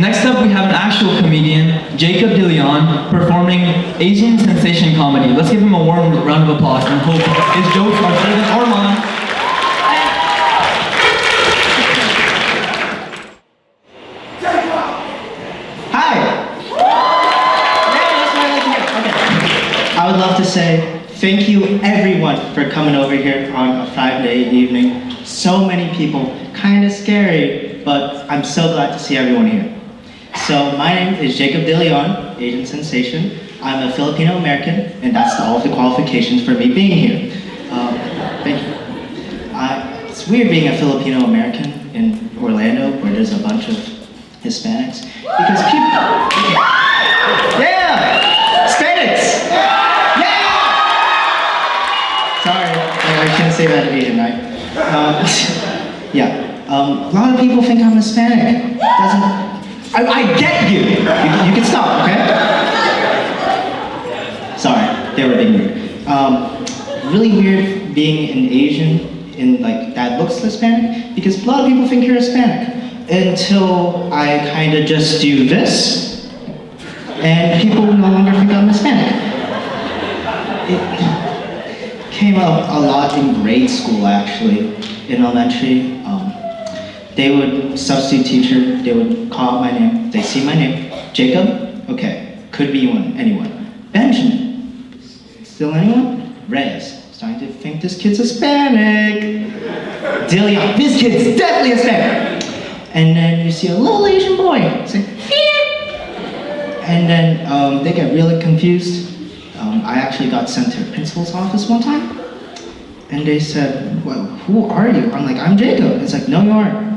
Next up, we have an actual comedian, Jacob Deleon, performing Asian sensation comedy. Let's give him a warm round of applause and hope his jokes are better than Orman. Hi! Yeah, that's what I like to hear. Okay. I would love to say thank you everyone for coming over here on a Friday evening. So many people, kind of scary, but I'm so glad to see everyone here. So my name is Jacob Deleon, Asian Sensation. I'm a Filipino American, and that's all of the qualifications for me being here. Thank you. It's weird being a Filipino American in Orlando, where there's a bunch of Hispanics, because people. Yeah, Hispanics. Yeah. Sorry, I shouldn't say that at Asian Night. A lot of people think I'm Hispanic. I get you. You can stop, okay? Sorry, they were being rude. Really weird being an Asian that looks Hispanic, because a lot of people think you're Hispanic until I kind of just do this, and people no longer think I'm Hispanic. It came up a lot in grade school, actually, in elementary. They would, substitute teacher, they would call out my name. They see my name. Jacob? Okay. Could be anyone. Benjamin? Still anyone? Reyes. Starting to think this kid's Hispanic. Deleon. This kid's definitely Hispanic. And then you see a little Asian boy. Say, here. And then they get really confused. I actually got sent to the principal's office one time. And they said, well, who are you? I'm like, I'm Jacob. It's like, no, you aren't.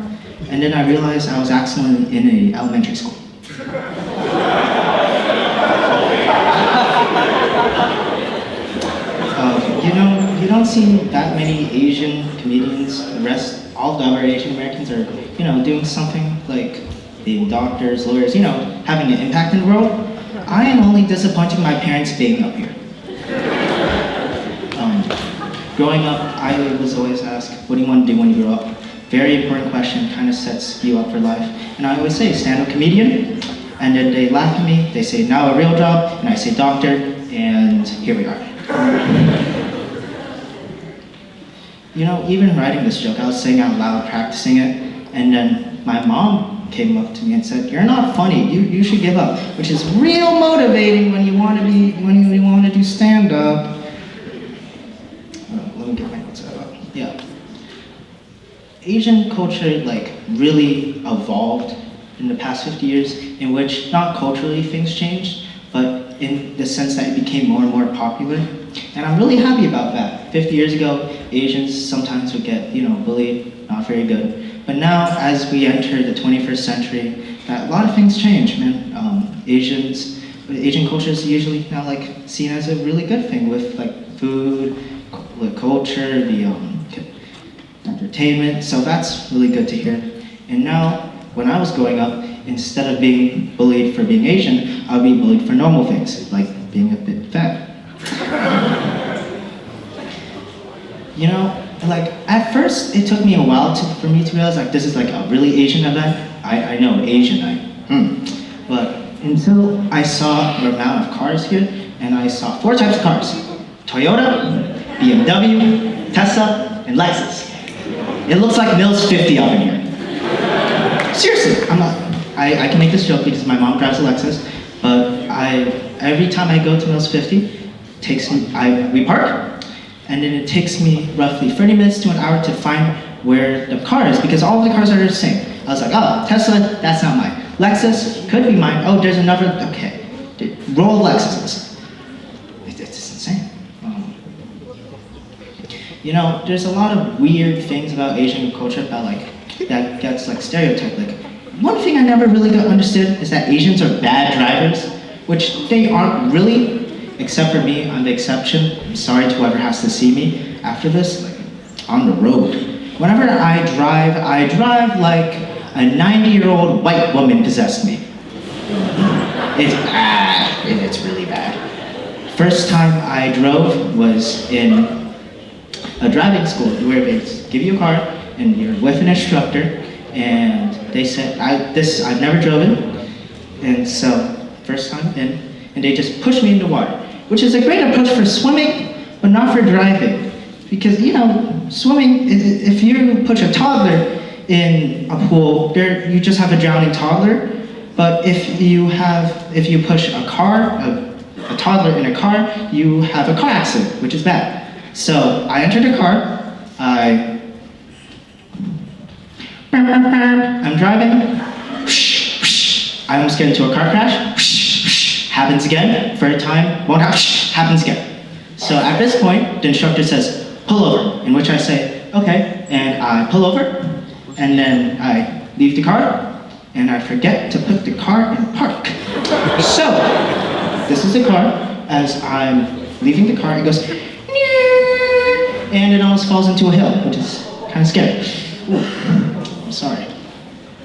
And then I realized I was accidentally in an elementary school. You don't see that many Asian comedians. All the other Asian Americans are, doing something like being doctors, lawyers, having an impact in the world. I am only disappointing my parents being up here. Growing up, I was always asked, what do you want to do when you grow up? Very important question, kind of sets you up for life. And I always say, stand-up comedian. And then they laugh at me, they say, now a real job, and I say doctor, and here we are. Even writing this joke, I was saying out loud, practicing it, and then my mom came up to me and said, you're not funny, you should give up, which is real motivating when you want to do stand-up. Let me get my notes out. Yeah. Asian culture really evolved in the past 50 years, in which not culturally things changed, but in the sense that it became more and more popular. And I'm really happy about that. 50 years ago, Asians sometimes would get, bullied, not very good. But now, as we enter the 21st century, a lot of things change, man. Asian culture is usually now seen as a really good thing with food, the culture, the entertainment, so that's really good to hear. And now, when I was growing up, instead of being bullied for being Asian, I would be bullied for normal things, like being a bit fat. At first, it took me a while for me to realize, this is a really Asian event. I know, Asian Night. But until I saw the amount of cars here, and I saw 4 types of cars. Toyota, BMW, Tesla, and Lexus. It looks like Mills 50 up in here. Seriously, I can make this joke because my mom drives a Lexus, but every time I go to Mills 50, we park, and then it takes me roughly 30 minutes to an hour to find where the car is, because all of the cars are the same. I was like, oh, Tesla, that's not mine. Lexus, could be mine. Oh, there's another, okay. Roll Lexuses. It's insane. There's a lot of weird things about Asian culture that gets stereotyped. One thing I never really understood is that Asians are bad drivers, which they aren't really, except for me. I'm the exception. I'm sorry to whoever has to see me after this, on the road. Whenever I drive like a 90-year-old white woman possessed me. It's bad. It's really bad. First time I drove was in a driving school where they give you a car and you're with an instructor, and they said, I've never driven, And so, first time in, and they just pushed me in the water, which is a great approach for swimming, but not for driving. Because, swimming, if you push a toddler in a pool, you just have a drowning toddler. But if you push a toddler in a car, you have a car accident, which is bad. So I entered the car, I'm driving, I almost get into a car crash, happens again, third time, won't happen, happens again. So at this point, the instructor says, pull over, in which I say, okay, and I pull over, and then I leave the car, and I forget to put the car in park. So, this is the car. As I'm leaving the car, it goes, and it almost falls into a hill, which is kind of scary. Ooh, I'm sorry.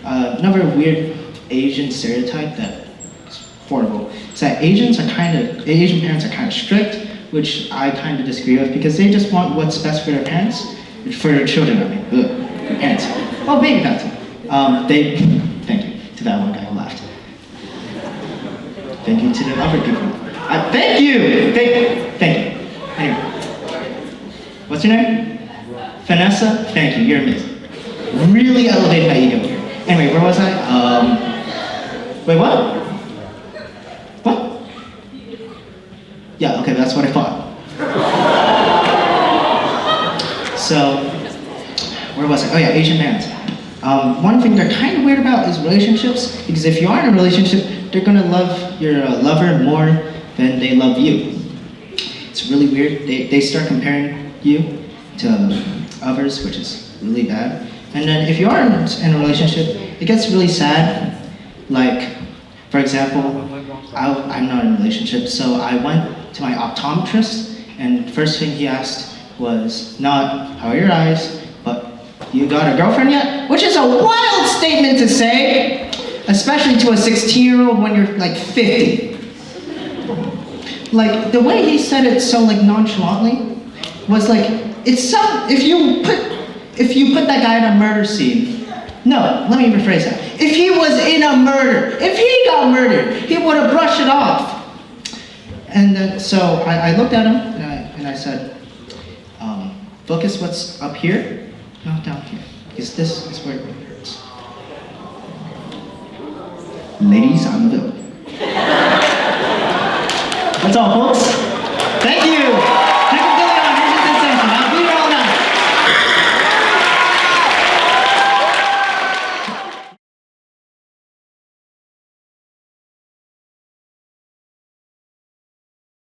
Another weird Asian stereotype that's horrible is that Asian parents are kind of strict, which I kind of disagree with because they just want what's best for their parents, for their children. I mean, parents. Well, baby parents. Thank you to that one guy who laughed. Thank you to the other people. Thank you. Anyway, what's your name? Vanessa. Thank you. You're amazing. Really elevated my ego here. Anyway, where was I? Wait, what? What? Yeah, okay, that's what I thought. So, where was I? Oh yeah, Asian parents. One thing they're kind of weird about is relationships, because if you are in a relationship, they're gonna love your lover more than they love you. It's really weird. They start comparing you to others, which is really bad. And then if you are in a relationship, it gets really sad. Like, for example, I'm not in a relationship, so I went to my optometrist, and the first thing he asked was not, how are your eyes, but you got a girlfriend yet? Which is a wild statement to say, especially to a 16-year-old when you're like 50. Like, the way he said it so like nonchalantly was like, if you put that guy in a murder scene, no, let me rephrase that. If he was in a murder, if he got murdered, he would have brushed it off. And then, so I looked at him and I said, focus what's up here, not down here, because this is where it hurts. Ladies, I'm the villain. That's all, folks.